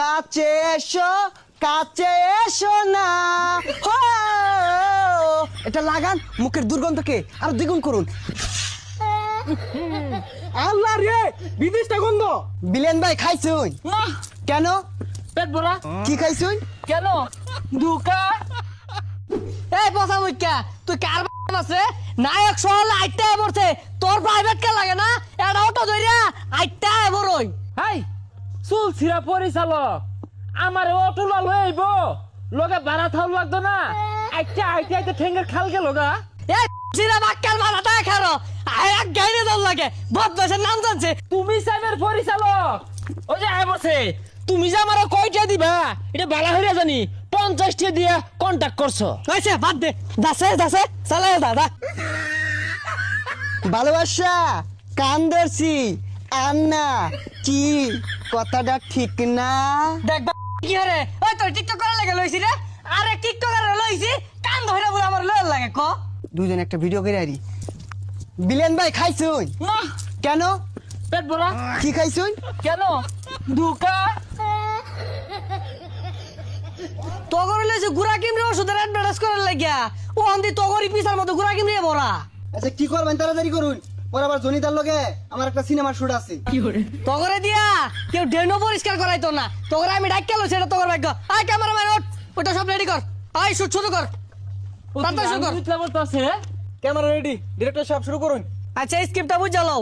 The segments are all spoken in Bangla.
কাছে এসো, কাছে এসো না। হো! এটা লাগান মুখের দুর্গন্ধকে আর দ্বিগুণ করুন। আল্লাহ রে, বিদেশটা গন্ধ। বিলেন ভাই খাইছুন? কেন? পেট ভরা। কি খাইছুন? কেন? দুকা। এই পচা মুখ্যা তুই কার আছে নায়ক সহ আইটা পড়ছে তোর প্রাইভেট কে লাগে না এটা অটো ধইরা আইটা বড়ই হাই, চুল ছিড়া পরিচালক আমার অটো লাল হইব লগে ভাড়া থাও লাগতো না। আইটা আইটা আইটা ঠেঙ্গের খাল গেল গা। এই জিরা বাক্কার মাথাটা খারো এক গাইরে দল লাগে বদমাশের নাম জানছে তুমি সাইবের পরিচালক ওই যে আয় বসে তুমি যে আমার কয়টা দিবা এটা বালা হইরা জানি 50টা দিয়া কন্টাক্ট করছো। কইছে বাদ দে দাসে দাসে চালা দাদা ভালোবাসা কান ধরছি আন্না কি কথাটা ঠিক না? দেখ কি হরে ওই তোর টিকটক করার লাগে লইছি রে আরে টিকটক করে লইছি কান ধইরা বলে আমার লয় লাগে ক দুইজন একটা ভিডিও করে আরি। বিলেন ভাই খাইছুন? কেন? পেট ভরা। কি খাইছুন? কেন? দুকা। তগর লইছে গুড়া কিমরে ওষুধের অ্যাডভার্টাইজ করার লাগিয়া ও অন্দি তগরি পিসার মতো গুড়া কিমরে ভরা আচ্ছা কি করবেন তাড়াতাড়ি করুন, পরে আবার জনিতার লগে আমার একটা সিনেমার শুট আছে। তগরে দিয়া কেউ ডেনো পরিষ্কার করাইতো না তগরে আমি ডাক্কা লইছি এটা তগর ভাগ্য আয় ক্যামেরাম্যান ওঠ ওটা সব রেডি কর আয় শুট শুরু কর তাড়াতাড়ি শুরু কর ক্যামেরা রেডি, ডিরেক্টর সাহেব শুরু করুন। আচ্ছা স্ক্রিপ্টটা বুঝা লও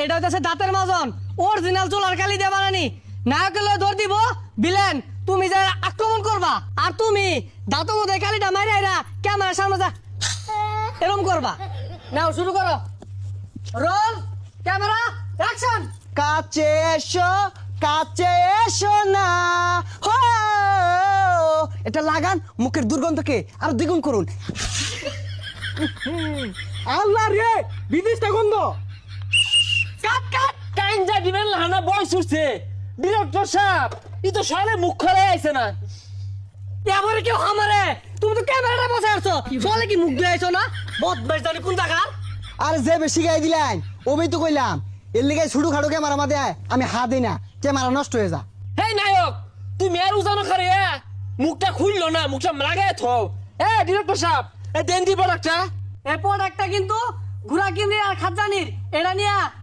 এটা হইতাছে দাঁতের মাজন অরিজিনাল চুলার কালি দিয়ে বানানি নায়কের লয়ে ধর দিব বিলেন তুমি যা আক্রমণ করবা আর তুমি দাঁতের মধ্যে কালিটা মারি আইরা ক্যামেরার সামনে যা এরকম করবা নাও শুরু করো রোল ক্যামেরা অ্যাকশন কাছে এসো, কাছে এসো না। হো! এটা লাগান মুখের দুর্গন্ধকে আর দ্বিগুণ করুন। আল্লাহ রে, বিদেশটা গন্ধ। কাট কাট কাইনজা দিবেন লানা বয়স উঠছে। ডিরেক্টর সাহেব ই তো সলে মুখ খোলা আইছে না। এবারে কেউ আমারে তুমি তো ক্যামেরাটা বসে আসছো চলে কি মুখ দিয়ে আইছো না বদমাইশ জানি কোন জায়গা আর যে বেশি গাই দিলেন ওই তো কইলাম এর লিগে ছুটু খাড়ু ক্যামেরা মাদে আমি হাত দিই না, ক্যামেরা নষ্ট হয়ে যা। হেই নায়ক, তুমি আর উজানো খারে মুখটা খুললো না, মুখটা লাগায় থো। ডিরেক্টর সাহেব দেন দি প্রোডাক্টটা। এই প্রোডাক্টটা কিন্তু ঘুরা কিমরি আর খাজানির এটা নিয়া